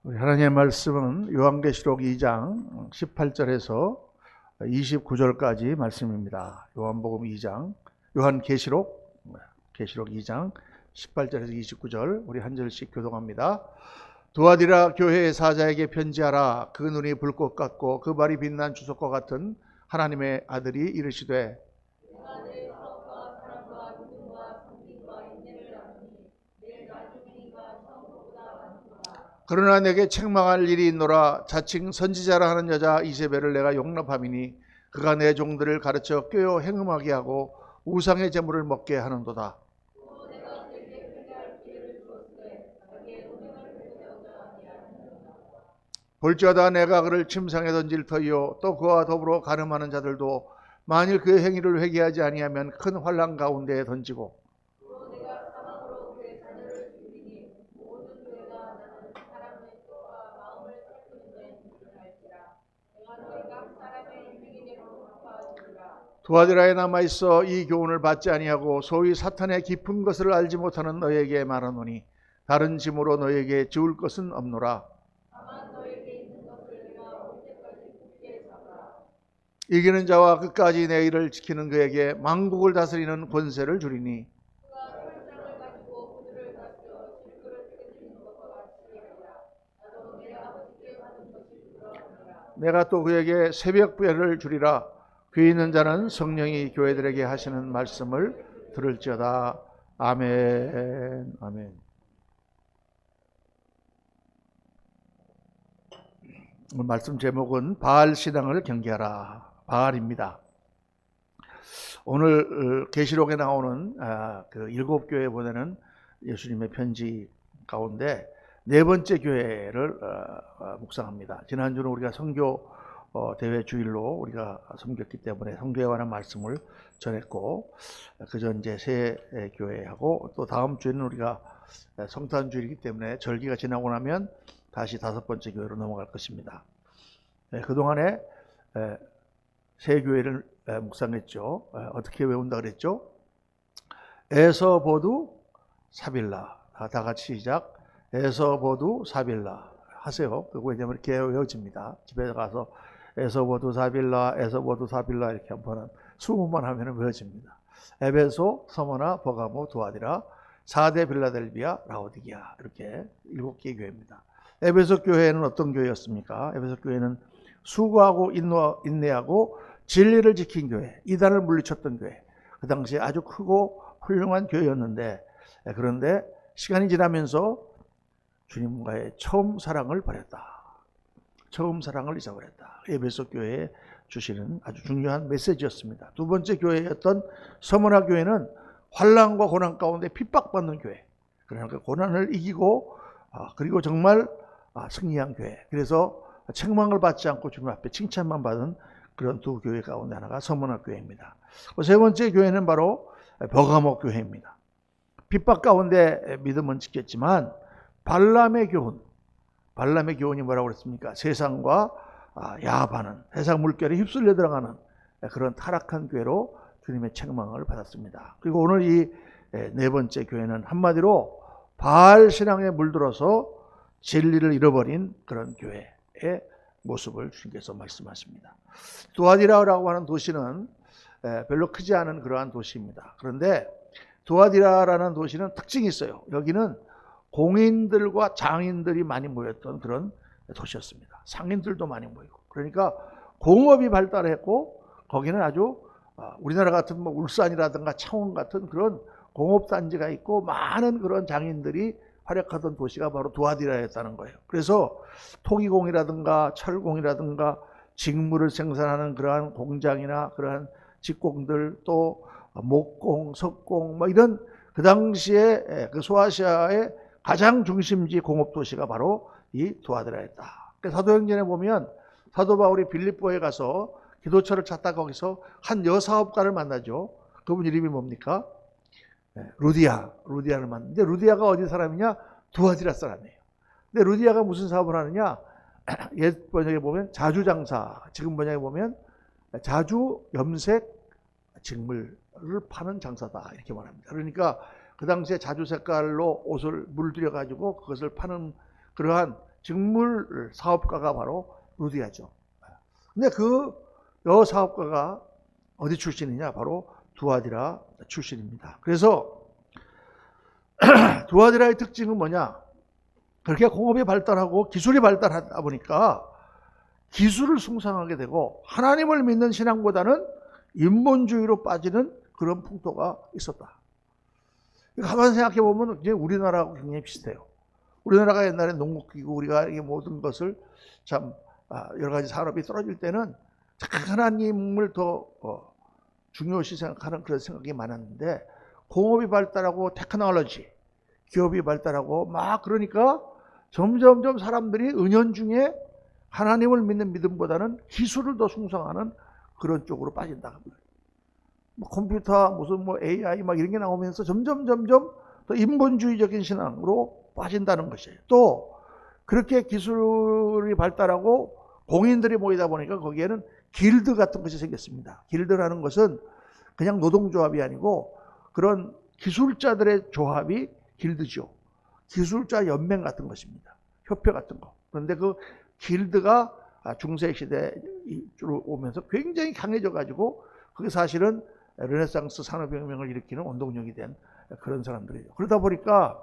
우리 하나님의 말씀은 요한계시록 2장 18절에서 29절까지 말씀입니다. 요한계시록 2장 18절에서 29절 우리 한 절씩 교독합니다. 두아디라 교회의 사자에게 편지하라. 그 눈이 불꽃 같고 그 발이 빛난 주석과 같은 하나님의 아들이 이르시되 그러나 내게 책망할 일이 있노라. 자칭 선지자라 하는 여자 이세벨을 내가 용납함이니 그가 내 종들을 가르쳐 꾀어 행음하게 하고 우상의 제물을 먹게 하는도다. 볼지어다 내가 그를 침상에 던질 터이요 또 그와 더불어 간음하는 자들도 만일 그의 행위를 회개하지 아니하면 큰 환난 가운데에 던지고 두아디라에 남아있어 이 교훈을 받지 아니하고 소위 사탄의 깊은 것을 알지 못하는 너에게 말하노니 다른 짐으로 너에게 지울 것은 없노라. 이기는 자와 끝까지 내 일을 지키는 그에게 만국을 다스리는 권세를 주리니 내가 또 그에게 새벽배를 주리라. 귀 있는 자는 성령이 교회들에게 하시는 말씀을 들을지어다. 아멘. 아멘. 오늘 말씀 제목은 바알 신앙을 경계하라. 바알입니다. 오늘 계시록에 나오는 그 7교회에 보내는 예수님의 편지 가운데 네 번째 교회를 묵상합니다. 지난주는 우리가 선교 대회 주일로 우리가 섬겼기 때문에 선교에 관한 말씀을 전했고, 그전 이제 새 교회하고 또 다음 주에는 우리가 성탄 주일이기 때문에 절기가 지나고 나면 다시 5번째 교회로 넘어갈 것입니다. 그동안에 새 교회를 묵상했죠. 어떻게 외운다 그랬죠? 에서보두 사빌라. 다 같이 시작. 에서보두 사빌라 하세요. 그거 왜냐면 이렇게 외워집니다. 집에 가서 에서보두 사빌라, 에서보두 사빌라 이렇게 한번 20번 하면 외워집니다. 에베소, 서머나, 버가모, 두아디라, 사대, 빌라델비아, 라오디게아 이렇게 7개의 교회입니다. 에베소 교회는 어떤 교회였습니까? 에베소 교회는 수고하고 인내하고 진리를 지킨 교회, 이단을 물리쳤던 교회. 그 당시에 아주 크고 훌륭한 교회였는데, 그런데 시간이 지나면서 주님과의 처음 사랑을 버렸다. 처음 사랑을 잊어버렸다. 에베소 교회에 주시는 아주 중요한 메시지였습니다. 두 번째 교회였던 서머나 교회는 환난과 고난 가운데 핍박받는 교회. 그러나 그 고난을 이기고 그리고 정말 승리한 교회. 그래서 책망을 받지 않고 주님 앞에 칭찬만 받은 그런 두 교회 가운데 하나가 서머나 교회입니다. 세 번째 교회는 바로 버가모 교회입니다. 핍박 가운데 믿음은 지켰지만 발람의 교훈이 뭐라고 그랬습니까? 세상과 야합하는, 세상 물결에 휩쓸려 들어가는 그런 타락한 교회로 주님의 책망을 받았습니다. 그리고 오늘 이 네 번째 교회는 한마디로 바알 신앙에 물들어서 진리를 잃어버린 그런 교회의 모습을 주님께서 말씀하십니다. 두아디라라고 하는 도시는 별로 크지 않은 그러한 도시입니다. 그런데 두아디라라는 도시는 특징이 있어요. 여기는 공인들과 장인들이 많이 모였던 그런 도시였습니다. 상인들도 많이 모이고. 그러니까 공업이 발달했고 거기는 아주 우리나라 같은 뭐 울산이라든가 창원 같은 그런 공업단지가 있고 많은 그런 장인들이 활약하던 도시가 바로 두아디라였다는 거예요. 그래서 토기공이라든가 철공이라든가 직물을 생산하는 그러한 공장이나 그러한 직공들 또 목공, 석공 뭐 이런 그 당시에 그 소아시아의 가장 중심지 공업도시가 바로 이 두아디라였다. 사도행전에 보면 사도 바울이 빌립보에 가서 기도처를 찾다가 거기서 한 여사업가를 만나죠. 그분 이름이 뭡니까? 루디아를 만났는데 루디아가 어디 사람이냐? 두아디라 사람이에요. 근데 루디아가 무슨 사업을 하느냐? 옛 번역에 보면 자주장사, 지금 번역에 보면 자주 염색 직물을 파는 장사다 이렇게 말합니다. 그러니까 그 당시에 자주 색깔로 옷을 물들여 가지고 그것을 파는 그러한 직물 사업가가 바로 루디아죠. 근데 그 여사업가가 어디 출신이냐? 바로 두아디라 출신입니다. 그래서 두아디라의 특징은 뭐냐? 그렇게 공업이 발달하고 기술이 발달하다 보니까 기술을 숭상하게 되고 하나님을 믿는 신앙보다는 인본주의로 빠지는 그런 풍토가 있었다. 가만히 생각해 보면 이제 우리나라하고 굉장히 비슷해요. 우리나라가 옛날에 농목기구 우리가 모든 것을 참 여러 가지 산업이 떨어질 때는 하나님을 더 중요시 생각하는 그런 생각이 많았는데 공업이 발달하고 테크놀로지, 기업이 발달하고 막 그러니까 점점점 사람들이 은연중에 하나님을 믿는 믿음보다는 기술을 더 숭상하는 그런 쪽으로 빠진다. 뭐 컴퓨터 무슨 뭐 AI 막 이런 게 나오면서 점점 더 인본주의적인 신앙으로 빠진다는 것이에요. 또 그렇게 기술이 발달하고 공인들이 모이다 보니까 거기에는 길드 같은 것이 생겼습니다. 길드라는 것은 그냥 노동조합이 아니고 그런 기술자들의 조합이 길드죠. 기술자 연맹 같은 것입니다. 협회 같은 거. 그런데 그 길드가 중세시대로 오면서 굉장히 강해져 가지고 그게 사실은 르네상스 산업혁명을 일으키는 원동력이 된 그런 사람들이죠. 그러다 보니까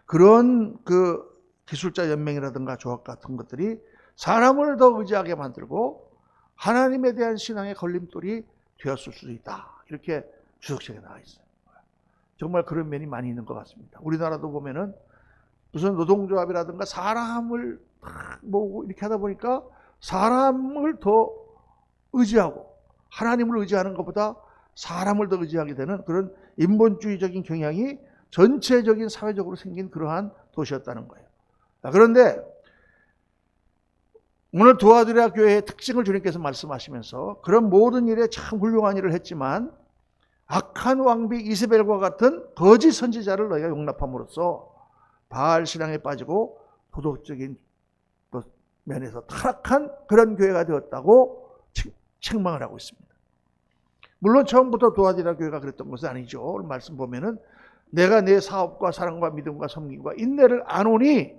그런 그 기술자 연맹이라든가 조합 같은 것들이 사람을 더 의지하게 만들고 하나님에 대한 신앙의 걸림돌이 되었을 수도 있다. 이렇게 주석책에 나와 있어요. 정말 그런 면이 많이 있는 것 같습니다. 우리나라도 보면은 무슨 노동조합이라든가 사람을 딱 모으고 이렇게 하다 보니까 사람을 더 의지하고 하나님을 의지하는 것보다 사람을 더 의지하게 되는 그런 인본주의적인 경향이 전체적인 사회적으로 생긴 그러한 도시였다는 거예요. 그런데 오늘 두아디라 교회의 특징을 주님께서 말씀하시면서 그런 모든 일에 참 훌륭한 일을 했지만 악한 왕비 이세벨과 같은 거짓 선지자를 너희가 용납함으로써 바알 신앙에 빠지고 도덕적인 면에서 타락한 그런 교회가 되었다고 책망을 하고 있습니다. 물론 처음부터 두아디라 교회가 그랬던 것은 아니죠. 오늘 말씀 보면은 내가 내 사업과 사랑과 믿음과 섬김과 인내를 아노니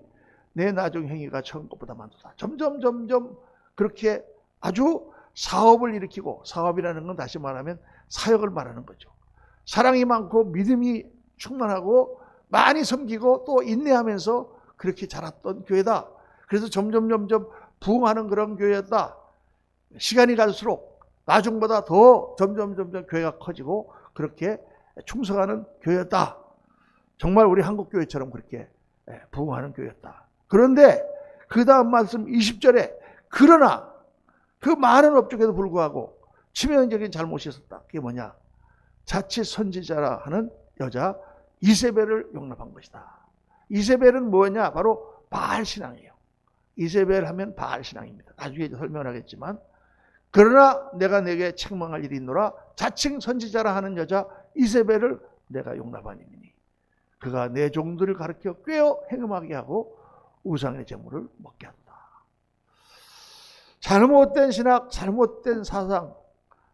내 나중 행위가 처음 것보다 많도다. 점점 그렇게 아주 사업을 일으키고, 사업이라는 건 다시 말하면 사역을 말하는 거죠. 사랑이 많고 믿음이 충만하고 많이 섬기고 또 인내하면서 그렇게 자랐던 교회다. 그래서 점점 부흥하는 그런 교회였다. 시간이 갈수록 나중보다 더 점점 교회가 커지고 그렇게 충성하는 교회였다. 정말 우리 한국 교회처럼 그렇게 부흥하는 교회였다. 그런데 그 다음 말씀 20절에 그러나 그 많은 업적에도 불구하고 치명적인 잘못이 있었다. 그게 뭐냐? 자칫 선지자라 하는 여자 이세벨을 용납한 것이다. 이세벨은 뭐냐? 바로 바알 신앙이에요. 이세벨 하면 바알 신앙입니다. 나중에 설명을 하겠지만 그러나 내가 내게 책망할 일이 있노라. 자칭 선지자라 하는 여자 이세벨을 내가 용납하니니 그가 내 종들을 가르쳐 꿰어 행음하게 하고 우상의 제물을 먹게 한다. 잘못된 신학, 잘못된 사상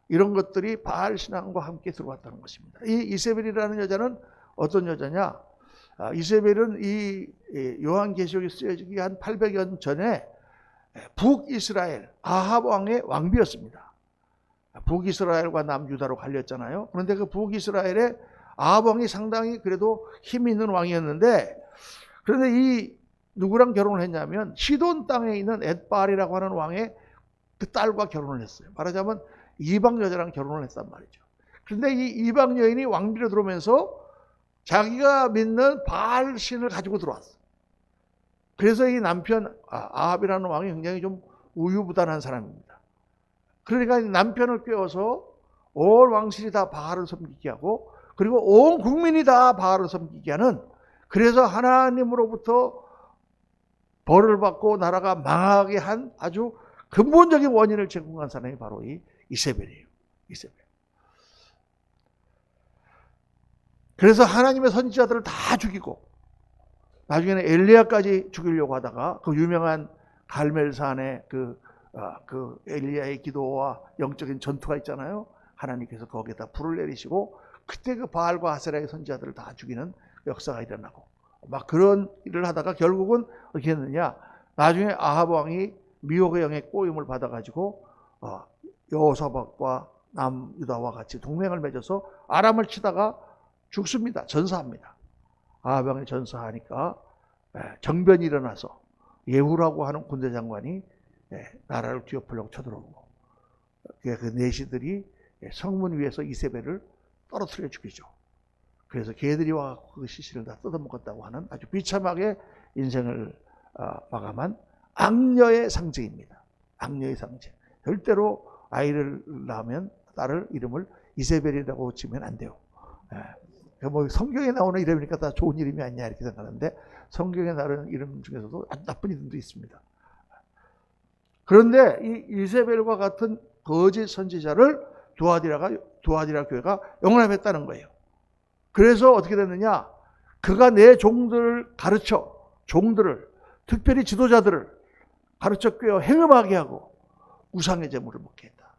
이런 것들이 바알 신앙과 함께 들어왔다는 것입니다. 이 이세벨이라는 여자는 어떤 여자냐? 이세벨은 이 요한계시록이 쓰여지기 한 800여 년 전에 북이스라엘 아합 왕의 왕비였습니다. 북이스라엘과 남유다로 갈렸잖아요. 그런데 그 북이스라엘의 아합 왕이 상당히 그래도 힘 있는 왕이었는데 그런데 이 누구랑 결혼을 했냐면 시돈 땅에 있는 엣발이라고 하는 왕의 그 딸과 결혼을 했어요. 말하자면 이방 여자랑 결혼을 했단 말이죠. 그런데 이 이방 여인이 왕비로 들어오면서 자기가 믿는 바알 신을 가지고 들어왔어요. 그래서 이 남편 아합이라는 왕이 굉장히 좀 우유부단한 사람입니다. 그러니까 남편을 꿰어서 온 왕실이 다 바알을 섬기게 하고 그리고 온 국민이 다 바알을 섬기게 하는 그래서 하나님으로부터 벌을 받고 나라가 망하게 한 아주 근본적인 원인을 제공한 사람이 바로 이 이세벨이에요. 이세벨. 그래서 하나님의 선지자들을 다 죽이고 나중에는 엘리야까지 죽이려고 하다가 그 유명한 갈멜산의 그 엘리야의 기도와 영적인 전투가 있잖아요. 하나님께서 거기에다 불을 내리시고 그때 그 바알과 아세라의 선지자들을 다 죽이는 역사가 일어나고 막 그런 일을 하다가 결국은 어떻게 했느냐? 나중에 아합 왕이 미혹의 영의 꼬임을 받아가지고 여호사밧과 남유다와 같이 동맹을 맺어서 아람을 치다가 죽습니다. 전사합니다. 아합 왕이 전사하니까 정변이 일어나서 예후라고 하는 군대 장관이 나라를 뒤엎으려고 쳐들어오고 그 내시들이 성문 위에서 이세벨을 떨어뜨려 죽이죠. 그래서 개들이 와서 그 시신을 다 뜯어먹었다고 하는 아주 비참하게 인생을 마감한 악녀의 상징입니다. 악녀의 상징. 절대로 아이를 낳으면 딸을 이름을 이세벨이라고 지으면 안 돼요. 뭐 성경에 나오는 이름이니까 다 좋은 이름이 아니냐 이렇게 생각하는데 성경에 나오는 이름 중에서도 아주 나쁜 이름도 있습니다. 그런데 이 이세벨과 같은 거짓 선지자를 두아디라 교회가 용납했다는 거예요. 그래서 어떻게 됐느냐? 그가 내 종들을 가르쳐, 종들을, 특별히 지도자들을 가르쳐 꿰어 행음하게 하고 우상의 제물을 먹게 했다.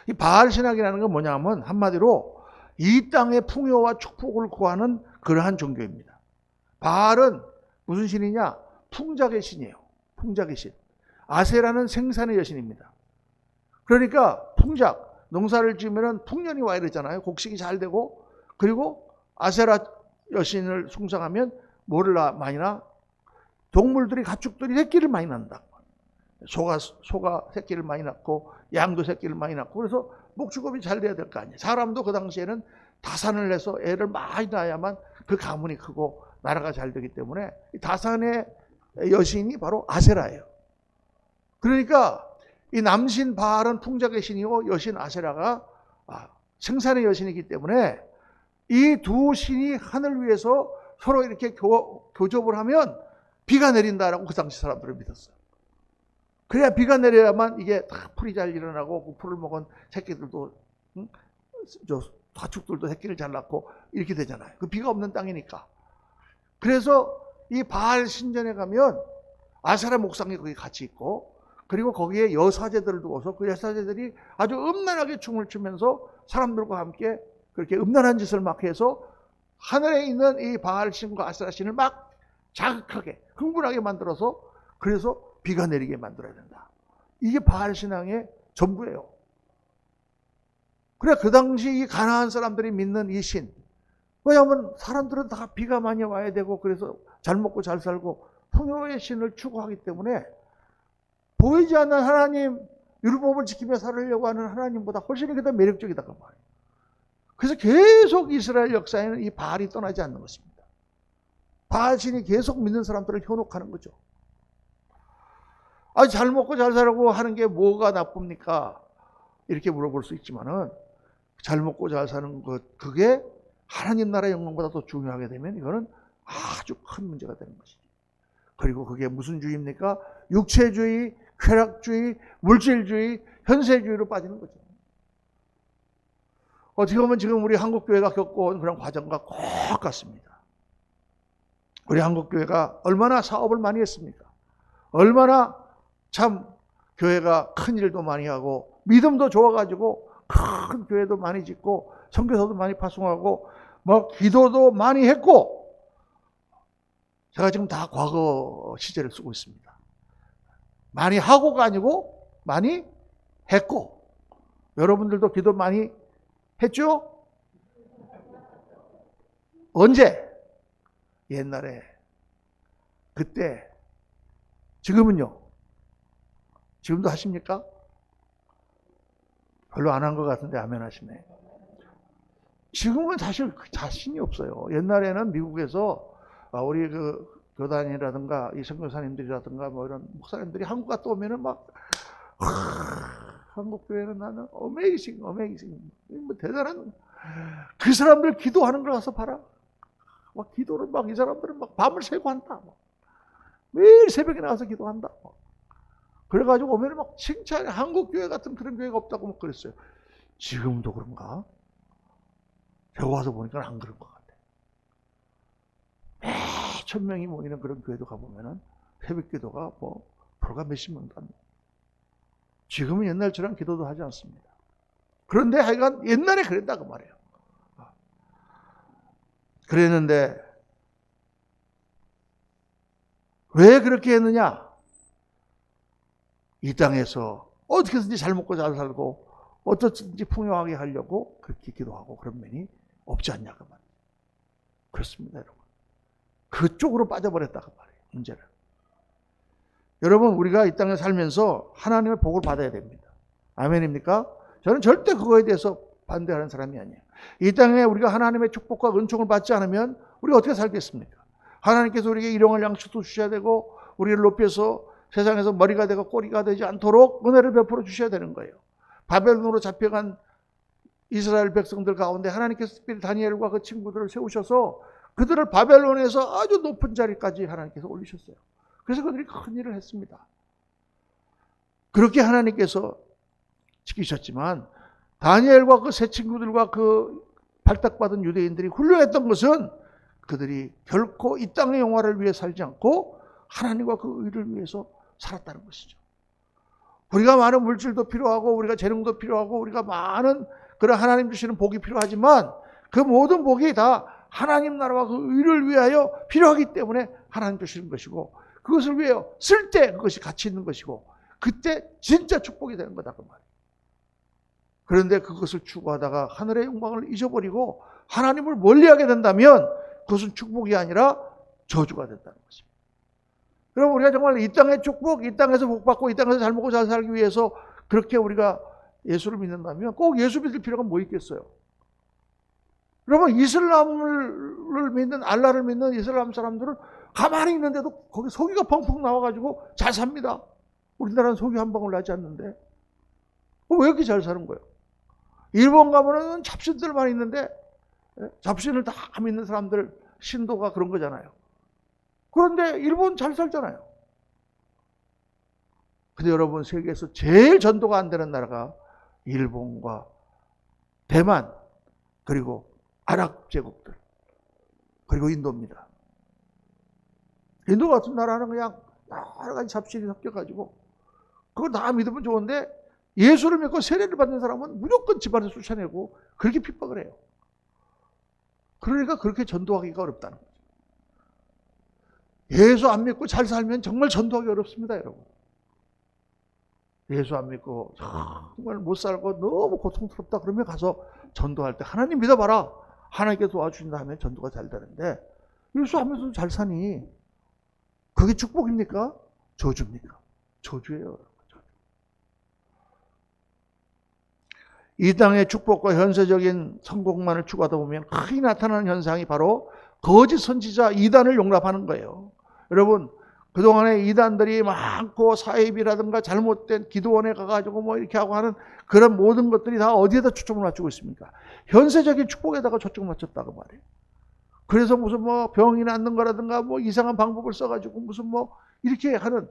이 바알 신학이라는 건 뭐냐면 한마디로 이 땅의 풍요와 축복을 구하는 그러한 종교입니다. 바알은 무슨 신이냐? 풍작의 신이에요. 풍작의 신. 아세라는 생산의 여신입니다. 그러니까 풍작, 농사를 지으면 풍년이 와 이러잖아요. 곡식이 잘 되고, 그리고 아세라 여신을 숭상하면 뭐를 많이 나? 동물들이, 가축들이 새끼를 많이 낳는다. 소가 새끼를 많이 낳고, 양도 새끼를 많이 낳고, 그래서 목축업이 잘 돼야 될 거 아니에요. 사람도 그 당시에는 다산을 해서 애를 많이 낳아야만 그 가문이 크고 나라가 잘 되기 때문에 다산의 여신이 바로 아세라예요. 그러니까 이 남신 바알은 풍작의 신이고 여신 아세라가 생산의 여신이기 때문에 이 두 신이 하늘 위에서 서로 이렇게 교접을 하면 비가 내린다라고 그 당시 사람들은 믿었어요. 그래야 비가 내려야만 이게 다 풀이 잘 일어나고 그 풀을 먹은 새끼들도 가축들도 새끼를 잘 낳고 이렇게 되잖아요. 그 비가 없는 땅이니까. 그래서 이 바알 신전에 가면 아세라 목상이 거기 같이 있고 그리고 거기에 여사제들을 두어서 그 여사제들이 아주 음란하게 춤을 추면서 사람들과 함께 그렇게 음란한 짓을 막 해서 하늘에 있는 이 바알 신과 아세라 신을 막 자극하게 흥분하게 만들어서 그래서 비가 내리게 만들어야 된다. 이게 바알 신앙의 전부예요. 그래 그 당시 이 가나안 사람들이 믿는 이 신. 왜냐하면 사람들은 다 비가 많이 와야 되고 그래서 잘 먹고 잘 살고 풍요의 신을 추구하기 때문에 보이지 않는 하나님, 율법을 지키며 살으려고 하는 하나님보다 훨씬 더 매력적이다 그 말이에요. 그래서 계속 이스라엘 역사에는 이 바알이 떠나지 않는 것입니다. 바알 신이 계속 믿는 사람들을 현혹하는 거죠. 잘 먹고 잘 살고 하는 게 뭐가 나쁩니까? 이렇게 물어볼 수 있지만은 잘 먹고 잘 사는 것 그게 하나님 나라의 영광보다 더 중요하게 되면 이거는 아주 큰 문제가 되는 것이죠. 그리고 그게 무슨 주의입니까? 육체주의, 쾌락주의, 물질주의, 현세주의로 빠지는 거죠. 어떻게 보면 지금 우리 한국교회가 겪어온 그런 과정과 꼭 같습니다. 우리 한국교회가 얼마나 사업을 많이 했습니까? 얼마나 참 교회가 큰 일도 많이 하고 믿음도 좋아가지고 큰 교회도 많이 짓고 선교사도 많이 파송하고 뭐 기도도 많이 했고 제가 지금 다 과거 시제를 쓰고 있습니다. 많이 하고가 아니고 많이 했고 여러분들도 기도 많이 했죠? 언제? 옛날에 그때 지금은요? 지금도 하십니까? 별로 안 한 것 같은데 아멘 하시네. 지금은 사실 자신이 없어요. 옛날에는 미국에서 우리 그 교단이라든가 이 선교사님들이라든가 뭐 이런 목사님들이 한국 갔다 오면은 막 한국 교회는 나는 어메이징 뭐 대단한 그 사람들 기도하는 걸 가서 봐라. 막 기도를 막 이 사람들은 막 밤을 새고 한다. 매일 새벽에 나와서 기도한다. 그래가지고 오면 막 칭찬해. 한국 교회 같은 그런 교회가 없다고 막 그랬어요. 지금도 그런가? 제가 와서 보니까 안 그런 것 같아. 매 1,000명이 모이는 그런 교회도 가보면은 새벽 기도가 뭐 불과 몇십 명도 안 돼. 지금은 옛날처럼 기도도 하지 않습니다. 그런데 하여간 옛날에 그랬다 그 말이에요. 그랬는데 왜 그렇게 했느냐? 이 땅에서 어떻게든지 잘 먹고 잘 살고 어떻든지 풍요하게 하려고 그렇게 기도하고 그런 면이 없지 않냐 그 말. 그렇습니다, 여러분. 그쪽으로 빠져버렸다 그 말이에요. 문제는. 여러분, 우리가 이 땅에 살면서 하나님의 복을 받아야 됩니다. 아멘입니까? 저는 절대 그거에 대해서 반대하는 사람이 아니에요. 이 땅에 우리가 하나님의 축복과 은총을 받지 않으면 우리가 어떻게 살겠습니까? 하나님께서 우리에게 일용할 양식도 주셔야 되고 우리를 높여서 세상에서 머리가 되고 꼬리가 되지 않도록 은혜를 베풀어 주셔야 되는 거예요. 바벨론으로 잡혀간 이스라엘 백성들 가운데 하나님께서 특별히 다니엘과 그 친구들을 세우셔서 그들을 바벨론에서 아주 높은 자리까지 하나님께서 올리셨어요. 그래서 그들이 큰 일을 했습니다. 그렇게 하나님께서 지키셨지만 다니엘과 그 세 친구들과 그 발탁받은 유대인들이 훌륭했던 것은 그들이 결코 이 땅의 영화를 위해 살지 않고 하나님과 그 의를 위해서 살았다는 것이죠. 우리가 많은 물질도 필요하고 우리가 재능도 필요하고 우리가 많은 그런 하나님 주시는 복이 필요하지만 그 모든 복이 다 하나님 나라와 그 의를 위하여 필요하기 때문에 하나님 주시는 것이고 그것을 위하여 쓸 때 그것이 가치 있는 것이고 그때 진짜 축복이 되는 거다 그 말이에요. 그런데 그것을 추구하다가 하늘의 영광을 잊어버리고 하나님을 멀리하게 된다면 그것은 축복이 아니라 저주가 된다는 것입니다. 여러분, 우리가 정말 이 땅의 축복, 이 땅에서 복받고 이 땅에서 잘 먹고 잘 살기 위해서 그렇게 우리가 예수를 믿는다면 꼭 예수 믿을 필요가 뭐 있겠어요? 여러분, 이슬람을 믿는, 알라를 믿는 이슬람 사람들은 가만히 있는데도 거기 소기가 펑펑 나와가지고 잘 삽니다. 우리나라는 소기 한 방울 나지 않는데 왜 이렇게 잘 사는 거예요? 일본 가면은 잡신들만 있는데 잡신을 다 믿는 사람들 신도가 그런 거잖아요. 그런데 일본 잘 살잖아요. 근데 여러분, 세계에서 제일 전도가 안 되는 나라가 일본과 대만 그리고 아랍 제국들 그리고 인도입니다. 인도 같은 나라는 그냥 여러 가지 잡신이 섞여가지고 그거 다 믿으면 좋은데 예수를 믿고 세례를 받는 사람은 무조건 집안에서 쫓아내고 그렇게 핍박을 해요. 그러니까 그렇게 전도하기가 어렵다는 거죠. 예수 안 믿고 잘 살면 정말 전도하기 어렵습니다, 여러분. 예수 안 믿고 정말 못 살고 너무 고통스럽다 그러면 가서 전도할 때 하나님 믿어봐라. 하나님께서 도와주신다 하면 전도가 잘 되는데 예수 안 믿어도 잘 사니 그게 축복입니까? 저주입니까? 저주예요. 이 땅의 축복과 현세적인 성공만을 추구하다 보면 크게 나타나는 현상이 바로 거짓 선지자 이단을 용납하는 거예요. 여러분, 그동안에 이단들이 많고 사입이라든가 잘못된 기도원에 가가지고 뭐 이렇게 하고 하는 그런 모든 것들이 다 어디에다 초점을 맞추고 있습니까? 현세적인 축복에다가 초점을 맞췄다고 말해요. 그래서 무슨 뭐 병이 낫는 거라든가 뭐 이상한 방법을 써가지고 무슨 뭐 이렇게 하는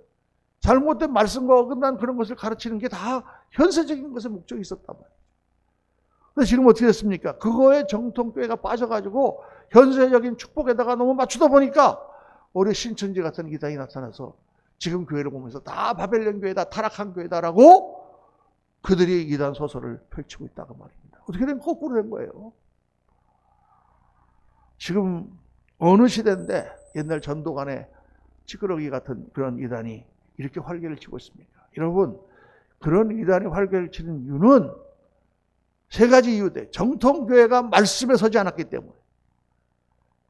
잘못된 말씀과 어긋난 그런 것을 가르치는 게 다 현세적인 것에 목적이 있었단 말이에요. 근데 지금 어떻게 됐습니까? 그거에 정통교회가 빠져가지고 현세적인 축복에다가 너무 맞추다 보니까 올해 신천지 같은 이단이 나타나서 지금 교회를 보면서 다 바벨론 교회다, 타락한 교회다라고 그들이 이단 소설을 펼치고 있다고 말입니다. 어떻게 된 거꾸로 된 거예요. 지금 어느 시대인데 옛날 전도간의 찌끄러기 같은 그런 이단이 이렇게 활개를 치고 있습니까? 여러분, 그런 이단이 활개를 치는 이유는 세 가지 이유인데 정통교회가 말씀에 서지 않았기 때문에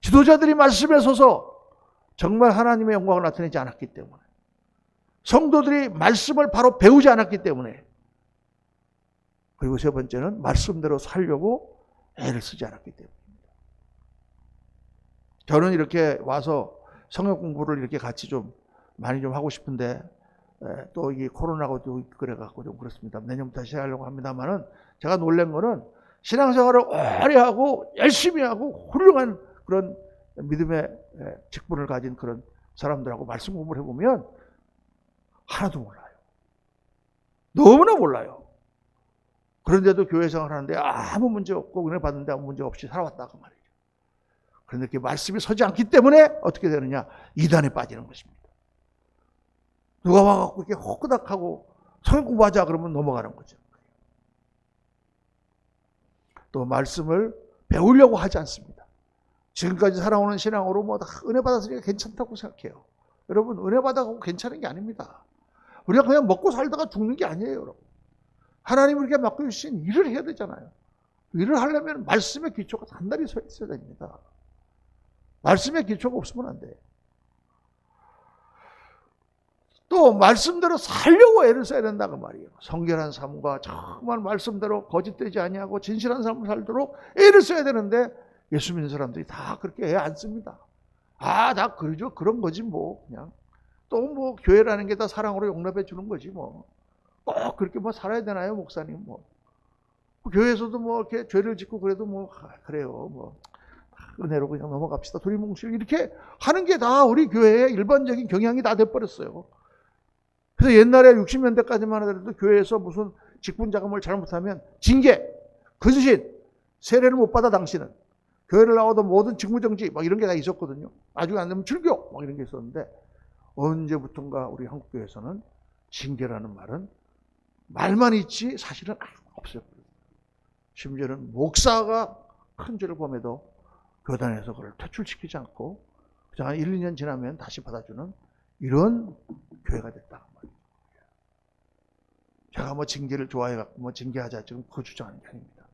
지도자들이 말씀에 서서 정말 하나님의 영광을 나타내지 않았기 때문에 성도들이 말씀을 바로 배우지 않았기 때문에 그리고 세 번째는 말씀대로 살려고 애를 쓰지 않았기 때문입니다. 저는 이렇게 와서 성역 공부를 이렇게 같이 좀 많이 좀 하고 싶은데 또 이게 코로나하고 그래갖고 좀 그렇습니다. 내년부터 시작하려고 합니다만은 제가 놀란 거는 신앙생활을 오래 하고 열심히 하고 훌륭한 그런 믿음의 직분을 가진 그런 사람들하고 말씀 공부를 해보면 하나도 몰라요. 너무나 몰라요. 그런데도 교회 생활을 하는데 아무 문제 없고 은혜 받는데 아무 문제 없이 살아왔다고 말이죠. 그런데 이렇게 말씀이 서지 않기 때문에 어떻게 되느냐? 이단에 빠지는 것입니다. 누가 와갖고 이렇게 호끄닥하고 성경 공부하자 그러면 넘어가는 거죠. 또 말씀을 배우려고 하지 않습니다. 지금까지 살아오는 신앙으로 뭐 다 은혜 받았으니까 괜찮다고 생각해요. 여러분, 은혜 받아가고 괜찮은 게 아닙니다. 우리가 그냥 먹고 살다가 죽는 게 아니에요, 여러분. 하나님 우리가 맡겨주신 일을 해야 되잖아요. 일을 하려면 말씀의 기초가 단단히 서 있어야 됩니다. 말씀의 기초가 없으면 안 돼요. 또 말씀대로 살려고 애를 써야 된다 그 말이에요. 성결한 삶과 정말 말씀대로 거짓되지 아니하고 진실한 삶을 살도록 애를 써야 되는데 예수 믿는 사람들이 다 그렇게 애 안 씁니다. 다 그러죠. 그런 거지 뭐 그냥. 또 뭐 교회라는 게 다 사랑으로 용납해 주는 거지 뭐. 꼭 그렇게 뭐 살아야 되나요, 목사님 뭐. 교회에서도 뭐 이렇게 죄를 짓고 그래도 뭐 그래요. 뭐 은혜로 그냥 넘어갑시다. 두리뭉실 이렇게 하는 게 다 우리 교회의 일반적인 경향이 다 돼버렸어요. 그래서 옛날에 60년대까지만 하더라도 교회에서 무슨 직분 자금을 잘못하면 징계, 근신, 세례를 못 받아 당신은. 교회를 나와도 모든 직무정지 막 이런 게 다 있었거든요. 나중에 안 되면 출교 막 이런 게 있었는데 언제부턴가 우리 한국교회에서는 징계라는 말은 말만 있지 사실은 없어요. 심지어는 목사가 큰 죄를 범해도 교단에서 그걸 퇴출시키지 않고 그냥 한 1, 2년 지나면 다시 받아주는 이런 교회가 됐다. 제가 뭐 징계를 좋아해갖고 뭐 징계하자 지금 그거 주장하는 게 아닙니다.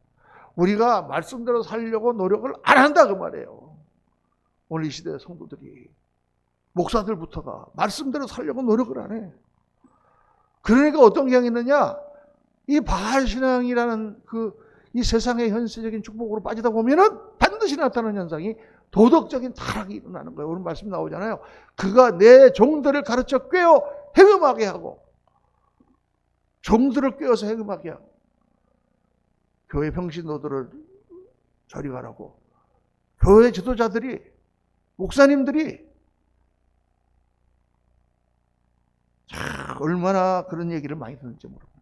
우리가 말씀대로 살려고 노력을 안 한다 그 말이에요. 오늘 이 시대 성도들이 목사들부터가 말씀대로 살려고 노력을 안 해. 그러니까 어떤 경향이 있느냐? 이 바알 신앙이라는 이 세상의 현세적인 축복으로 빠지다 보면은 반드시 나타나는 현상이 도덕적인 타락이 일어나는 거예요. 오늘 말씀 나오잖아요. 그가 내 종들을 가르쳐 꿰어 행음하게 하고 종들을 꿰어서 행음하게 하고 교회 평신도들을 저리 가라고 교회 지도자들이 목사님들이 참 얼마나 그런 얘기를 많이 듣는지 모릅니다.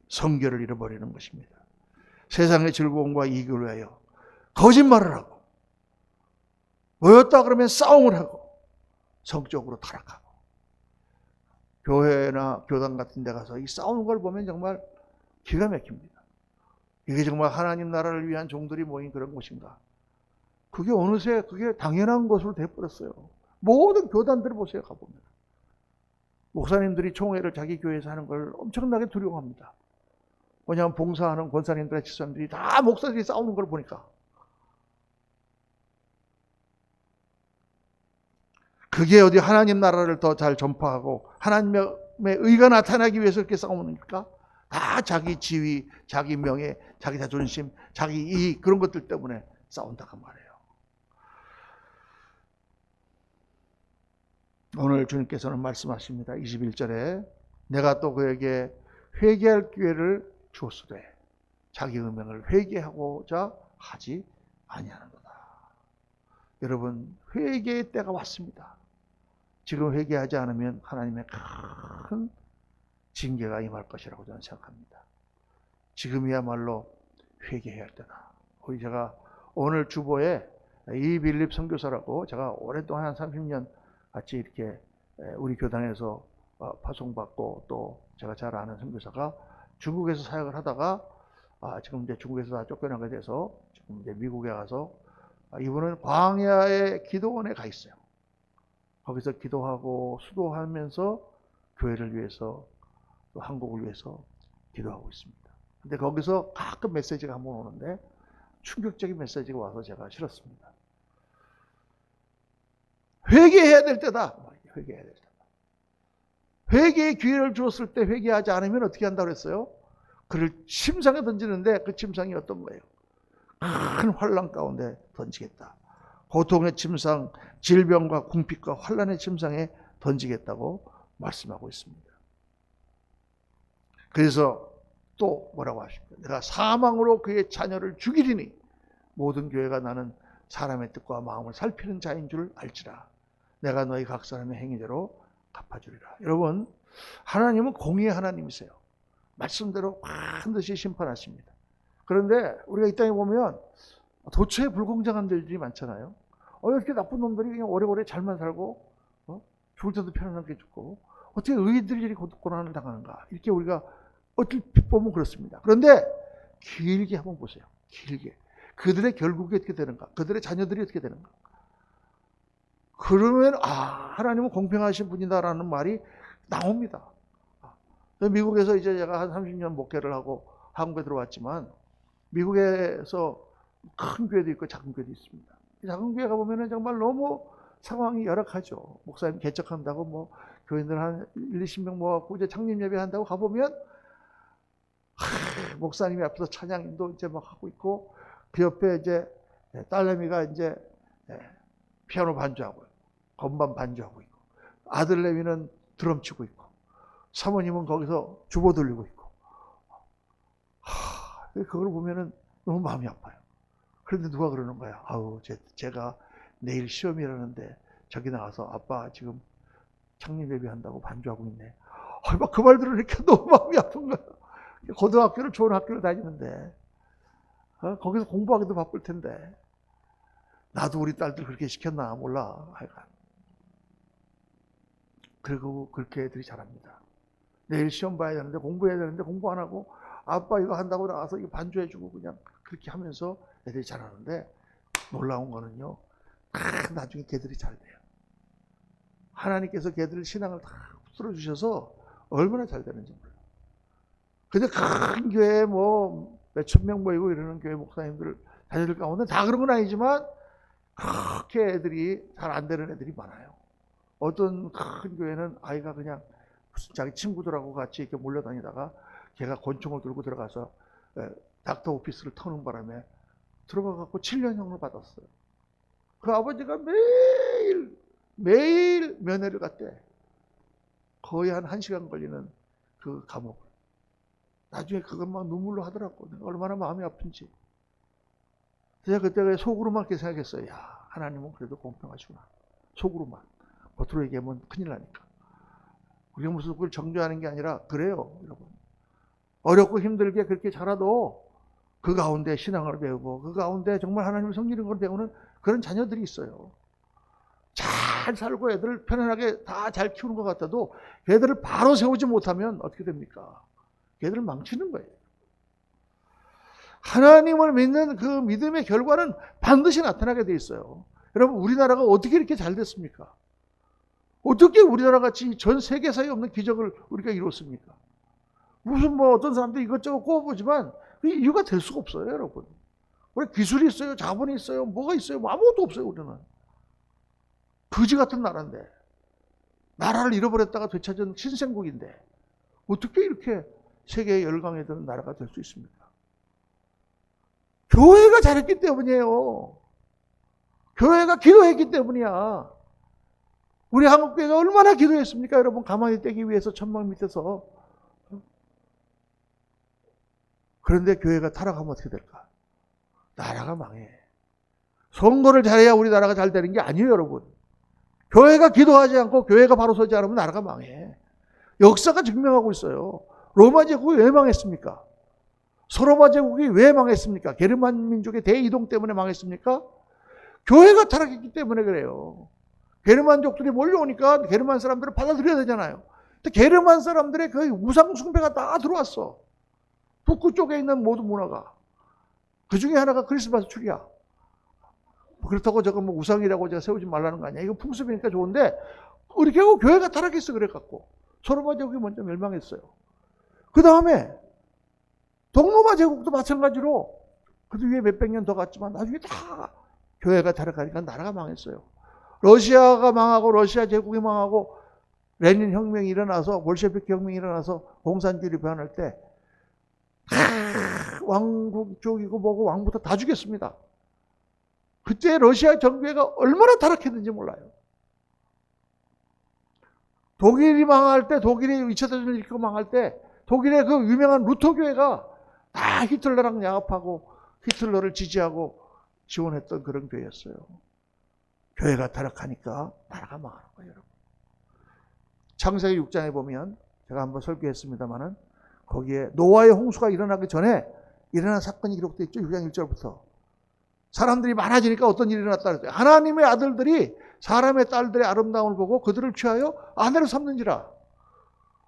성결을 잃어버리는 것입니다. 세상의 즐거움과 이익을 위하여 거짓말을 하고 모였다 그러면 싸움을 하고 성적으로 타락하고 교회나 교단 같은 데 가서 이 싸우는 걸 보면 정말 기가 막힙니다. 이게 정말 하나님 나라를 위한 종들이 모인 그런 곳인가? 그게 어느새 그게 당연한 것으로 돼버렸어요. 모든 교단들을 보세요. 가보면 목사님들이 총회를 자기 교회에서 하는 걸 엄청나게 두려워합니다. 왜냐하면 봉사하는 권사님들의 집사님들이 다 목사들이 싸우는 걸 보니까. 그게 어디 하나님 나라를 더 잘 전파하고 하나님의 의가 나타나기 위해서 이렇게 싸우니까 다 자기 지위, 자기 명예, 자기 자존심, 자기 이익 그런 것들 때문에 싸운다고 말해요. 오늘 주님께서는 말씀하십니다. 21절에 내가 또 그에게 회개할 기회를 주었으되 자기 음행을 회개하고자 하지 아니하는도다. 여러분 회개의 때가 왔습니다. 지금 회개하지 않으면 하나님의 큰 징계가 임할 것이라고 저는 생각합니다. 지금이야말로 회개해야 할 때다. 제가 오늘 주보에 이빌립 선교사라고 제가 오랫동안 한 30년 같이 이렇게 우리 교단에서 파송받고 또 제가 잘 아는 선교사가 중국에서 사역을 하다가 지금 이제 중국에서 다 쫓겨나게 돼서 지금 이제 미국에 가서 이분은 광야의 기도원에 가 있어요. 거기서 기도하고 수도하면서 교회를 위해서 또 한국을 위해서 기도하고 있습니다. 근데 거기서 가끔 메시지가 한번 오는데 충격적인 메시지가 와서 제가 싫었습니다. 회개해야 될 때다. 회개해야 될 때다. 회개의 기회를 주었을 때 회개하지 않으면 어떻게 한다고 그랬어요? 그를 침상에 던지는데 그 침상이 어떤 거예요? 큰 환란 가운데 던지겠다. 고통의 침상, 질병과 궁핍과 환란의 침상에 던지겠다고 말씀하고 있습니다. 그래서 또 뭐라고 하십니까? 내가 사망으로 그의 자녀를 죽이리니 모든 교회가 나는 사람의 뜻과 마음을 살피는 자인 줄 알지라. 내가 너희 각 사람의 행위대로 갚아주리라. 여러분, 하나님은 공의의 하나님이세요. 말씀대로 반드시 심판하십니다. 그런데 우리가 이 땅에 보면 도처에 불공정한 일들이 많잖아요. 이렇게 나쁜 놈들이 그냥 오래오래 잘만 살고 죽을 때도 편안하게 죽고 어떻게 의인들이 고난을 당하는가. 이렇게 우리가 얼핏 보면 그렇습니다. 그런데 길게 한번 보세요. 길게. 그들의 결국이 어떻게 되는가. 그들의 자녀들이 어떻게 되는가. 그러면 하나님은 공평하신 분이다라는 말이 나옵니다. 미국에서 이제 제가 한 30년 목회를 하고 한국에 들어왔지만 미국에서 큰 교회도 있고 작은 교회도 있습니다. 작은 교회 가보면 정말 너무 상황이 열악하죠. 목사님 개척한다고 뭐 교인들 한 1, 20명 모아갖고 이제 창립 예배 한다고 가보면 목사님이 앞에서 찬양인도 이제 막 하고 있고 그 옆에 이제 딸내미가 이제 피아노 반주하고 건반 반주하고 있고 아들내미는 드럼 치고 있고 사모님은 거기서 주보 돌리고 있고 그걸 보면은 너무 마음이 아파요. 그런데 누가 그러는 거야. 제가 내일 시험이라는데 저기 나가서 아빠 지금 창립 예배 한다고 반주하고 있네. 막 그 말 들으니까 너무 마음이 아픈 거야. 고등학교를 좋은 학교를 다니는데 거기서 공부하기도 바쁠 텐데 나도 우리 딸들 그렇게 시켰나 몰라. 하여간 그리고 그렇게 애들이 잘합니다. 내일 시험 봐야 되는데 공부해야 되는데 공부 안 하고 아빠 이거 한다고 나가서 이거 반주해주고 그냥 그렇게 하면서 애들이 잘하는데 놀라운 거는요. 나중에 걔들이 잘 돼요. 하나님께서 걔들 신앙을 다 흡수해 주셔서 얼마나 잘 되는지 몰라요. 근데 큰 교회에 뭐 몇천 명 모이고 이러는 교회 목사님들 자녀들 가운데 다 그런 건 아니지만 그렇게 애들이 잘 안 되는 애들이 많아요. 어떤 큰 교회는 아이가 그냥 무슨 자기 친구들하고 같이 이렇게 몰려다니다가 걔가 권총을 들고 들어가서 닥터 오피스를 터는 바람에 들어가갖고 7년형을 받았어요. 그 아버지가 매일 면회를 갔대. 거의 한 1시간 걸리는 그 감옥을. 나중에 그걸 막 눈물로 하더라고. 내가 얼마나 마음이 아픈지. 제가 그때 속으로만 이렇게 생각했어요. 야, 하나님은 그래도 공평하시구나. 속으로만. 겉으로 얘기하면 큰일 나니까. 우리가 무슨 그걸 정죄하는 게 아니라 그래요, 여러분. 어렵고 힘들게 그렇게 자라도 그 가운데 신앙을 배우고 그 가운데 정말 하나님을 섬기는 걸 배우는 그런 자녀들이 있어요. 잘 살고 애들을 편안하게 다 잘 키우는 것 같아도 애들을 바로 세우지 못하면 어떻게 됩니까? 애들을 망치는 거예요. 하나님을 믿는 그 믿음의 결과는 반드시 나타나게 돼 있어요. 여러분, 우리나라가 어떻게 이렇게 잘 됐습니까? 어떻게 우리나라 같이 전 세계사에 없는 기적을 우리가 이뤘습니까? 무슨 뭐 어떤 사람들이 이것저것 꼽아보지만 그 이유가 될 수가 없어요, 여러분. 우리 기술이 있어요, 자본이 있어요, 뭐가 있어요, 뭐 아무것도 없어요, 우리는. 거지 같은 나라인데, 나라를 잃어버렸다가 되찾은 신생국인데 어떻게 이렇게 세계의 열강에 드는 나라가 될 수 있습니까? 교회가 잘했기 때문이에요. 교회가 기도했기 때문이야. 우리 한국교회가 얼마나 기도했습니까? 여러분, 가만히 떼기 위해서 천막 밑에서. 그런데 교회가 타락하면 어떻게 될까? 나라가 망해. 선거를 잘해야 우리나라가 잘 되는 게 아니에요, 여러분. 교회가 기도하지 않고 교회가 바로 서지 않으면 나라가 망해. 역사가 증명하고 있어요. 로마 제국이 왜 망했습니까? 서로마 제국이 왜 망했습니까? 게르만 민족의 대이동 때문에 망했습니까? 교회가 타락했기 때문에 그래요. 게르만족들이 몰려오니까 게르만 사람들을 받아들여야 되잖아요. 근데 게르만 사람들의 그 우상 숭배가 다 들어왔어. 북구 쪽에 있는 모든 문화가. 그 중에 하나가 크리스마스 추리야. 그렇다고 저거 뭐 우상이라고 제가 세우지 말라는 거 아니야. 이거 풍습이니까 좋은데, 이렇게 하고 교회가 타락했어, 그래갖고. 서로마 제국이 먼저 멸망했어요. 그 다음에, 동로마 제국도 마찬가지로, 그 뒤에 몇백 년 더 갔지만, 나중에 다 교회가 타락하니까 나라가 망했어요. 러시아가 망하고, 러시아 제국이 망하고, 레닌 혁명이 일어나서, 볼셰비키 혁명이 일어나서, 공산주의를 변할 때, 왕국 쪽이고 뭐고 왕부터 다 죽였습니다. 그때 러시아 정교회가 얼마나 타락했는지 몰라요. 독일이 망할 때, 독일이 2차 대전을 일으키고 망할 때, 독일의 그 유명한 루터 교회가 다 히틀러랑 야합하고 히틀러를 지지하고 지원했던 그런 교회였어요. 교회가 타락하니까 나라가 망하는 거예요, 여러분. 창세기 6장에 보면 제가 한번 설교했습니다만은 거기에 노아의 홍수가 일어나기 전에 일어난 사건이 기록되어 있죠. 6장 1절부터. 사람들이 많아지니까 어떤 일이 일어났다 그랬어요. 하나님의 아들들이 사람의 딸들의 아름다움을 보고 그들을 취하여 아내를 삼는지라.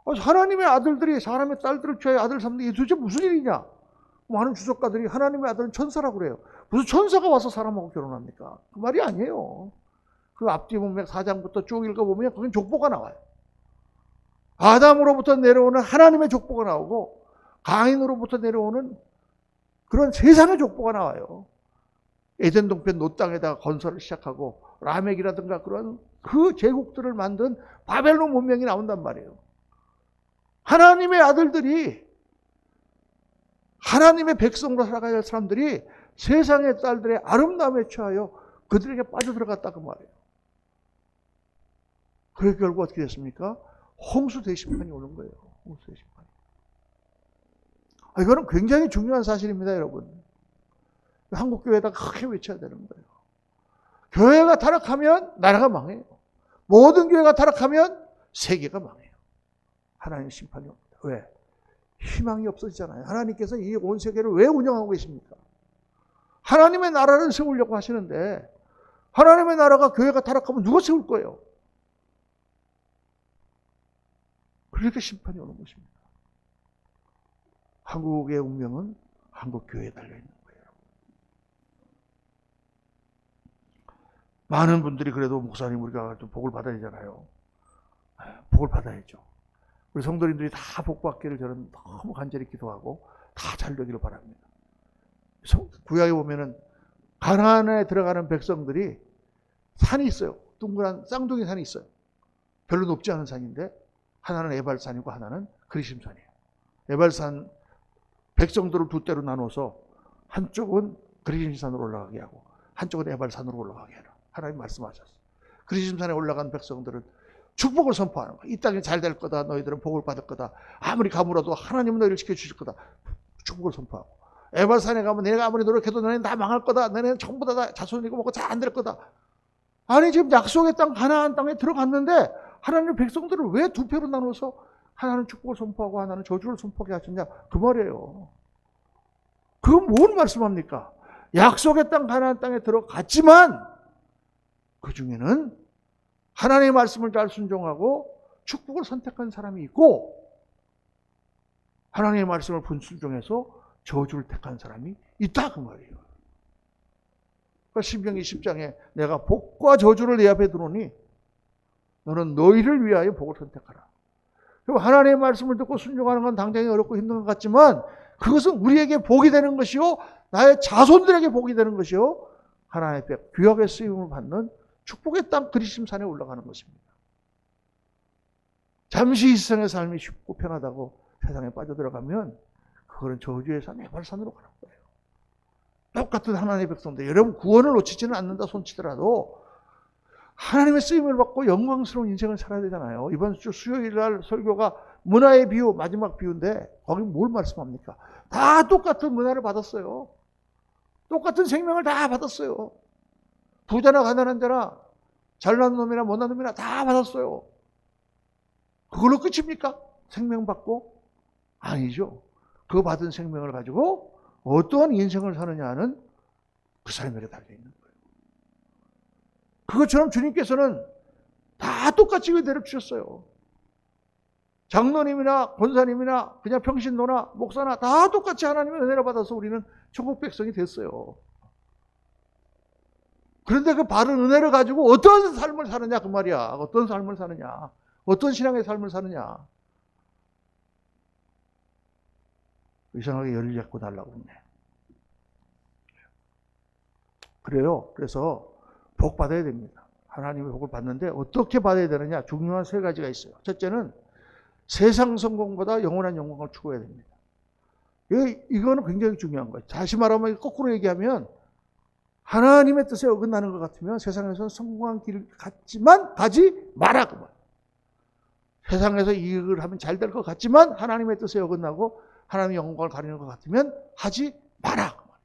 하나님의 아들들이 사람의 딸들을 취하여 아들을 삼는 게 도대체 무슨 일이냐? 많은 주석가들이 하나님의 아들은 천사라고 그래요. 무슨 천사가 와서 사람하고 결혼합니까? 그 말이 아니에요. 그 앞뒤 문맥 4장부터 쭉 읽어보면 거긴 족보가 나와요. 아담으로부터 내려오는 하나님의 족보가 나오고 가인으로부터 내려오는 그런 세상의 족보가 나와요. 에덴 동편 노 땅에다가 건설을 시작하고 라멕이라든가 그런 그 제국들을 만든 바벨론 문명이 나온단 말이에요. 하나님의 아들들이, 하나님의 백성으로 살아가야 할 사람들이 세상의 딸들의 아름다움에 취하여 그들에게 빠져들어갔다 그 말이에요. 그래서 결국 어떻게 됐습니까? 홍수 대심판이 오는 거예요. 홍수 대심판이. 이거는 굉장히 중요한 사실입니다, 여러분. 한국교회에다 크게 외쳐야 되는 거예요. 교회가 타락하면 나라가 망해요. 모든 교회가 타락하면 세계가 망해요. 하나님의 심판이 옵니다. 왜? 희망이 없어지잖아요. 하나님께서 이 온 세계를 왜 운영하고 계십니까? 하나님의 나라를 세우려고 하시는데 하나님의 나라가 교회가 타락하면 누가 세울 거예요? 그러니까 심판이 오는 것입니다. 한국의 운명은 한국 교회에 달려있는 거예요. 많은 분들이 그래도 목사님 우리가 좀 복을 받아야 되잖아요. 복을 받아야죠. 우리 성도님들이 다 복 받기를 저는 너무 간절히 기도하고 다 잘 되기를 바랍니다. 구약에 보면은 가나안에 들어가는 백성들이 산이 있어요. 둥그란 쌍둥이 산이 있어요. 별로 높지 않은 산인데 하나는 에발산이고 하나는 그리심산이에요. 에발산 백성들을 두 대로 나눠서 한쪽은 그리심산으로 올라가게 하고 한쪽은 에발산으로 올라가게 해라. 하나님 말씀하셨어요. 그리심산에 올라간 백성들은 축복을 선포하는 거야. 이 땅이 잘 될 거다. 너희들은 복을 받을 거다. 아무리 가물어도 하나님은 너희를 지켜주실 거다. 축복을 선포하고. 에발산에 가면 내가 아무리 노력해도 너네는 다 망할 거다. 너네는 전부 다 자손이고 뭐고 잘 안 될 거다. 아니 지금 약속의 땅 가나안 땅에 들어갔는데 하나님의 백성들을 왜 두 표로 나눠서 하나는 축복을 선포하고 하나는 저주를 선포하게 하셨냐 그 말이에요. 그건 뭔 말씀합니까? 약속의 땅 가나안 땅에 들어갔지만 그 중에는 하나님의 말씀을 잘 순종하고 축복을 선택한 사람이 있고 하나님의 말씀을 불순종해서 저주를 택한 사람이 있다 그 말이에요. 그러니까 신명기 10장에 내가 복과 저주를 내 앞에 두노니 너는 너희를 위하여 복을 선택하라. 하나님의 말씀을 듣고 순종하는 건 당장이 어렵고 힘든 것 같지만 그것은 우리에게 복이 되는 것이요 나의 자손들에게 복이 되는 것이요 하나님의 구약의 쓰임을 받는 축복의 땅 그리심산에 올라가는 것입니다. 잠시 이 세상의 삶이 쉽고 편하다고 세상에 빠져들어가면 그거는 저주의 산 에발산으로 가는 거예요. 똑같은 하나님의 백성들 여러분 구원을 놓치지는 않는다 손치더라도 하나님의 쓰임을 받고 영광스러운 인생을 살아야 되잖아요. 이번 주 수요일 날 설교가 문화의 비유 마지막 비유인데 거기 뭘 말씀합니까? 다 똑같은 문화를 받았어요. 똑같은 생명을 다 받았어요. 부자나 가난한 자나 잘난 놈이나 못난 놈이나 다 받았어요. 그걸로 끝입니까? 생명 받고? 아니죠. 그 받은 생명을 가지고 어떠한 인생을 사느냐는 그 사람에게 달려있는 거예요. 그것처럼 주님께서는 다 똑같이 은혜를 주셨어요. 장로님이나 권사님이나 그냥 평신도나 목사나 다 똑같이 하나님의 은혜를 받아서 우리는 천국 백성이 됐어요. 그런데 그 바른 은혜를 가지고 어떤 삶을 사느냐 그 말이야. 어떤 삶을 사느냐. 어떤 신앙의 삶을 사느냐. 이상하게 열을 잡고 달라고 했네. 그래요. 그래서 복 받아야 됩니다. 하나님의 복을 받는데 어떻게 받아야 되느냐. 중요한 세 가지가 있어요. 첫째는 세상 성공보다 영원한 영광을 추구해야 됩니다. 이거는 굉장히 중요한 거예요. 다시 말하면 거꾸로 얘기하면 하나님의 뜻에 어긋나는 것 같으면 세상에서 성공한 길 같지만 가지 마라. 그 말. 세상에서 이익을 하면 잘 될 것 같지만 하나님의 뜻에 어긋나고 하나님의 영광을 가리는 것 같으면 하지 마라. 그 말.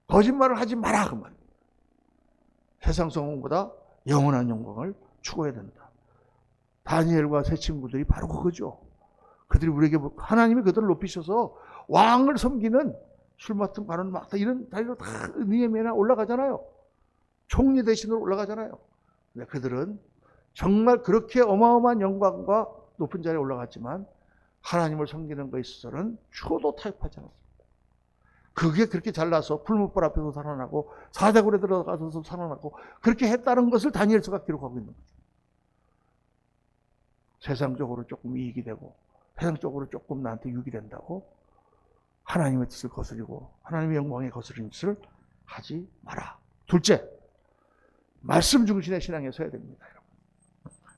거짓말을 하지 마라. 그 말. 세상 성공보다 영원한 영광을 추구해야 된다. 다니엘과 세 친구들이 바로 그거죠. 그들이 우리에게 하나님이 그들을 높이셔서 왕을 섬기는 술 맡은 관원 막 이런 자리로 다 니에미나 올라가잖아요. 총리 대신으로 올라가잖아요. 근데 그들은 정말 그렇게 어마어마한 영광과 높은 자리에 올라갔지만 하나님을 섬기는 것에 있어서는 초도 타협하지 않았습니다. 그게 그렇게 잘나서 풀무불 앞에서 살아나고 사대굴에 들어가서도 살아나고 그렇게 했다는 것을 다니엘서가 기록하고 있는 거죠. 세상적으로 조금 이익이 되고 세상적으로 조금 나한테 유익이 된다고 하나님의 뜻을 거스리고 하나님의 영광에 거스르는 짓을 하지 마라. 둘째, 말씀 중심의 신앙에 서야 됩니다.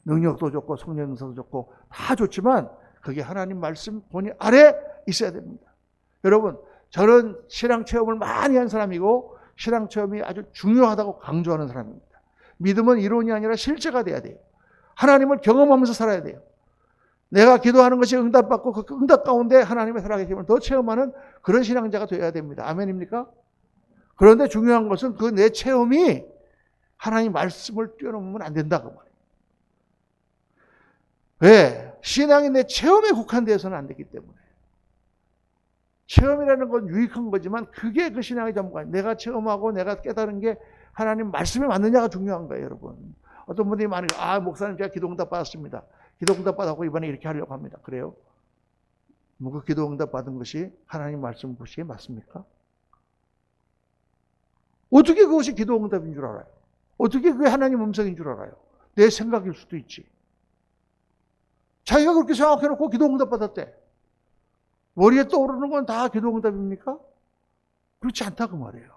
능력도 좋고 성령서도 좋고 다 좋지만 그게 하나님 말씀 본의 아래 있어야 됩니다. 여러분, 저는 신앙 체험을 많이 한 사람이고 신앙 체험이 아주 중요하다고 강조하는 사람입니다. 믿음은 이론이 아니라 실제가 돼야 돼요. 하나님을 경험하면서 살아야 돼요. 내가 기도하는 것이 응답받고 그 응답 가운데 하나님의 살아계심을 더 체험하는 그런 신앙자가 되어야 됩니다. 아멘입니까? 그런데 중요한 것은 그 내 체험이 하나님 말씀을 뛰어넘으면 안 된다 그 말이에요. 왜? 신앙이 내 체험에 국한되어서는 안 되기 때문에. 체험이라는 건 유익한 거지만 그게 그 신앙의 전부가 아니에요. 내가 체험하고 내가 깨달은 게 하나님 말씀에 맞느냐가 중요한 거예요, 여러분. 어떤 분들이 많이 목사님 제가 기도응답 받았습니다. 기도응답 받았고 이번에 이렇게 하려고 합니다. 그래요? 뭐 그 기도응답 받은 것이 하나님 말씀 보시기에 맞습니까? 어떻게 그것이 기도응답인 줄 알아요? 어떻게 그게 하나님 음성인 줄 알아요? 내 생각일 수도 있지. 자기가 그렇게 생각해놓고 기도응답 받았대. 머리에 떠오르는 건 다 기도응답입니까? 그렇지 않다 그 말이에요.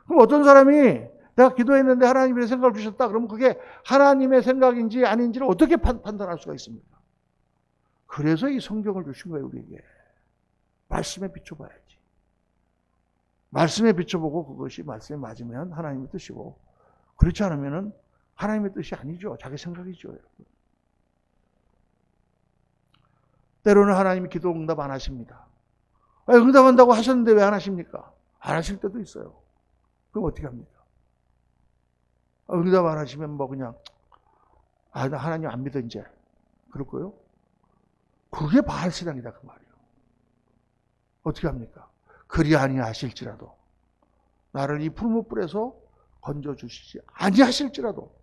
그럼 어떤 사람이 내가 기도했는데 하나님의 생각을 주셨다. 그러면 그게 하나님의 생각인지 아닌지를 어떻게 판단할 수가 있습니까? 그래서 이 성경을 주신 거예요, 우리에게. 말씀에 비춰봐야지. 말씀에 비춰보고 그것이 말씀에 맞으면 하나님의 뜻이고 그렇지 않으면 하나님의 뜻이 아니죠. 자기 생각이죠, 여러분. 때로는 하나님이 기도 응답 안 하십니다. 응답한다고 하셨는데 왜 안 하십니까? 안 하실 때도 있어요. 그럼 어떻게 합니까? 응답 안 하시면 뭐 그냥 나 하나님 안 믿어 이제 그럴 거요? 그게 바알 신앙이다 그 말이에요. 어떻게 합니까? 그리 아니하실지라도 나를 이 풀무불에서 건져주시지 아니하실지라도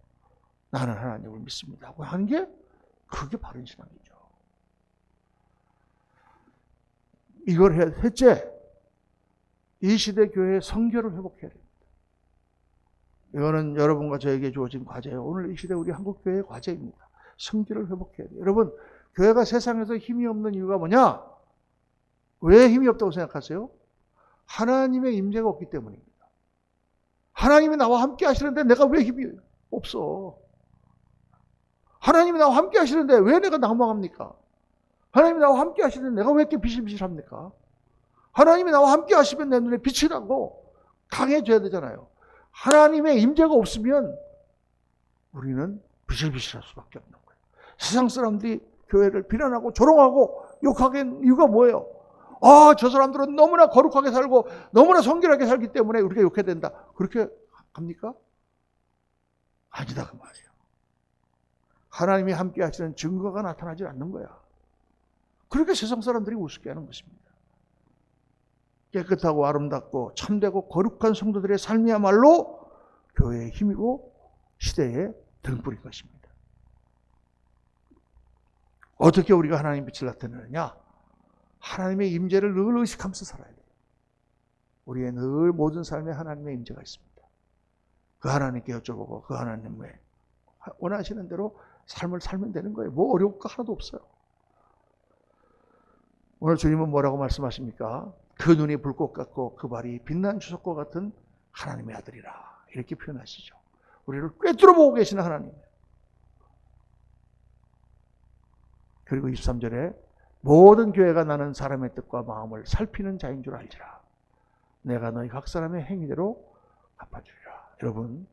나는 하나님을 믿습니다 하고 하는 게 그게 바른 신앙이죠. 이걸 셋째, 이 시대 교회의 성결을 회복해야 됩니다. 이거는 여러분과 저에게 주어진 과제예요. 오늘 이 시대 우리 한국교회의 과제입니다. 성결을 회복해야 돼요. 여러분, 교회가 세상에서 힘이 없는 이유가 뭐냐? 왜 힘이 없다고 생각하세요? 하나님의 임재가 없기 때문입니다. 하나님이 나와 함께 하시는데 내가 왜 힘이 없어? 하나님이 나와 함께 하시는데 왜 내가 낭망합니까? 하나님이 나와 함께 하시는데 내가 왜 이렇게 비실비실합니까? 하나님이 나와 함께 하시면 내 눈에 빛이 나고 강해져야 되잖아요. 하나님의 임재가 없으면 우리는 비실비실할 수밖에 없는 거예요. 세상 사람들이 교회를 비난하고 조롱하고 욕하는 이유가 뭐예요? 저 사람들은 너무나 거룩하게 살고 너무나 성결하게 살기 때문에 우리가 욕해야 된다. 그렇게 합니까? 아니다 그 말이에요. 하나님이 함께 하시는 증거가 나타나지 않는 거야. 그렇게 세상 사람들이 우습게 하는 것입니다. 깨끗하고 아름답고 참되고 거룩한 성도들의 삶이야말로 교회의 힘이고 시대의 등불인 것입니다. 어떻게 우리가 하나님의 빛을 나타내느냐? 하나님의 임재를 늘 의식하면서 살아야 돼요. 우리의 늘 모든 삶에 하나님의 임재가 있습니다. 그 하나님께 여쭤보고 그 하나님의 원하시는 대로 삶을 살면 되는 거예요. 뭐 어려울 거 하나도 없어요. 오늘 주님은 뭐라고 말씀하십니까? 그 눈이 불꽃 같고 그 발이 빛난 주석과 같은 하나님의 아들이라 이렇게 표현하시죠. 우리를 꿰뚫어 보고 계시는 하나님. 그리고 23절에 모든 교회가 나는 사람의 뜻과 마음을 살피는 자인 줄 알지라. 내가 너희 각 사람의 행위대로 갚아주리라. 여러분,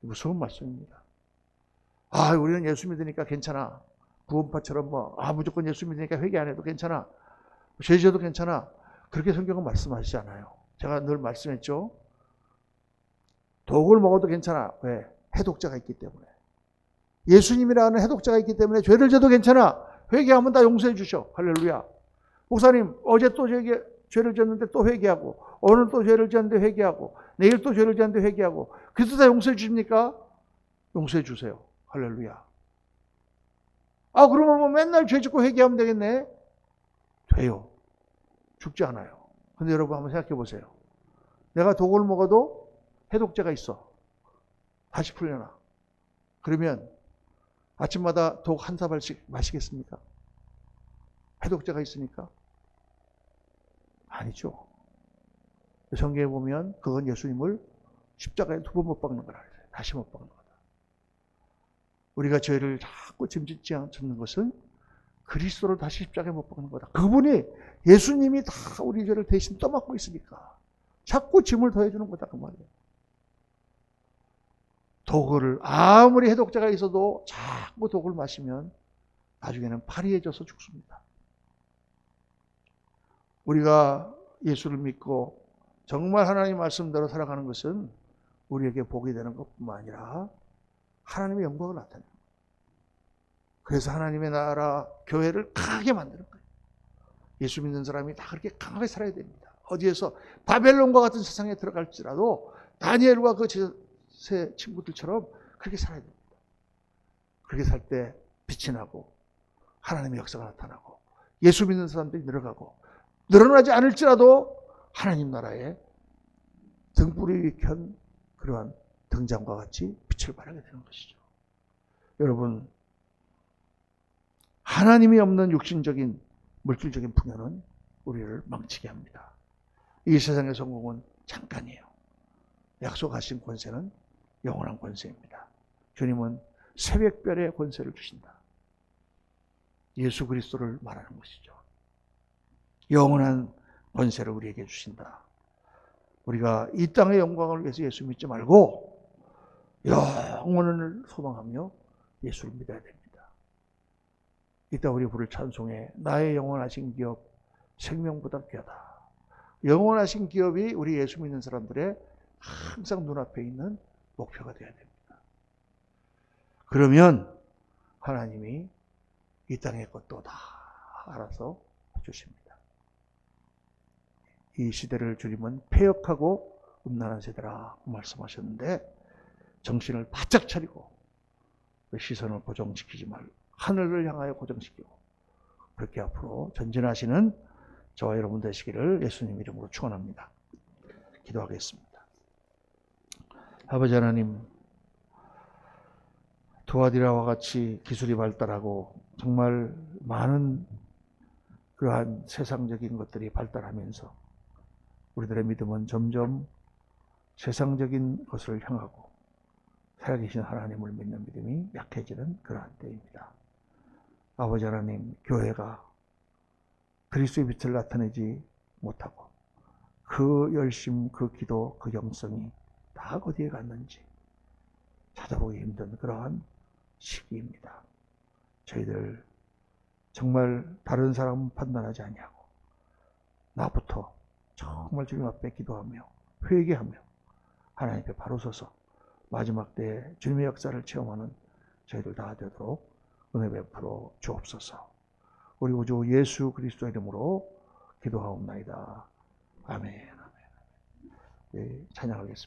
무서운 말씀입니다. 우리는 예수 믿으니까 괜찮아. 구원파처럼 무조건 예수 믿으니까 회개 안 해도 괜찮아. 죄 지어도 괜찮아. 그렇게 성경은 말씀하시지 않아요. 제가 늘 말씀했죠. 독을 먹어도 괜찮아. 왜? 해독자가 있기 때문에. 예수님이라는 해독자가 있기 때문에 죄를 져도 괜찮아. 회개하면 다 용서해 주셔. 할렐루야. 목사님, 어제 또 죄를 졌는데 또 회개하고, 오늘 또 죄를 졌는데 회개하고, 내일 또 죄를 졌는데 회개하고, 그래서 다 용서해 주십니까? 용서해 주세요. 할렐루야. 그러면 뭐 맨날 죄 짓고 회개하면 되겠네? 돼요. 죽지 않아요. 근데 여러분 한번 생각해 보세요. 내가 독을 먹어도 해독제가 있어. 다시 풀려나. 그러면 아침마다 독 한 사발씩 마시겠습니까? 해독제가 있으니까? 아니죠. 성경에 보면 그건 예수님을 십자가에 2번 못 박는 거라 그래요. 다시 못 박는 거다. 우리가 죄를 자꾸 짐짓지 않는 것은 그리스도를 다시 십자가에 못 박는 거다. 그분이 예수님이 다 우리 죄를 대신 떠맡고 있으니까 자꾸 짐을 더해주는 거다 그 말이에요. 독을 아무리 해독제가 있어도 자꾸 독을 마시면 나중에는 파리해져서 죽습니다. 우리가 예수를 믿고 정말 하나님 말씀대로 살아가는 것은 우리에게 복이 되는 것뿐만 아니라 하나님의 영광을 나타내는 거예요. 그래서 하나님의 나라, 교회를 강하게 만드는 거예요. 예수 믿는 사람이 다 그렇게 강하게 살아야 됩니다. 어디에서 바벨론과 같은 세상에 들어갈지라도 다니엘과 그 세 친구들처럼 그렇게 살아야 됩니다. 그렇게 살 때 빛이 나고 하나님의 역사가 나타나고 예수 믿는 사람들이 늘어가고 늘어나지 않을지라도 하나님 나라에 등불이 켠 그러한 등잔과 같이 빛을 발하게 되는 것이죠. 여러분, 하나님이 없는 육신적인 물질적인 풍요는 우리를 망치게 합니다. 이 세상의 성공은 잠깐이에요. 약속하신 권세는 영원한 권세입니다. 주님은 새벽별의 권세를 주신다. 예수 그리스도를 말하는 것이죠. 영원한 권세를 우리에게 주신다. 우리가 이 땅의 영광을 위해서 예수 믿지 말고 영원을 소망하며 예수를 믿어야 됩니다. 이따 우리 부를 찬송에 나의 영원하신 기업 생명보다 귀하다. 영원하신 기업이 우리 예수 믿는 사람들의 항상 눈앞에 있는 목표가 되어야 됩니다. 그러면 하나님이 이 땅의 것도 다 알아서 주십니다. 이 시대를 주님은 패역하고 음란한 세대라고 말씀하셨는데 정신을 바짝 차리고 시선을 고정시키지 말고 하늘을 향하여 고정시키고 그렇게 앞으로 전진하시는 저와 여러분 되시기를 예수님 이름으로 축원합니다. 기도하겠습니다. 아버지 하나님, 두아디라와 같이 기술이 발달하고 정말 많은 그러한 세상적인 것들이 발달하면서 우리들의 믿음은 점점 세상적인 것을 향하고 살아계신 하나님을 믿는 믿음이 약해지는 그러한 때입니다. 아버지 하나님, 교회가 그리스도의 빛을 나타내지 못하고 그 열심, 그 기도, 그 영성이 다 어디에 갔는지 찾아보기 힘든 그러한 시기입니다. 저희들 정말 다른 사람 판단하지 아니하고 나부터 정말 주님 앞에 기도하며 회개하며 하나님 앞에 바로 서서 마지막 때에 주님의 역사를 체험하는 저희들 다 되도록 은혜 베풀어 주옵소서. 우리 우주 예수 그리스도 이름으로 기도하옵나이다. 아멘. 네, 찬양하겠습니다.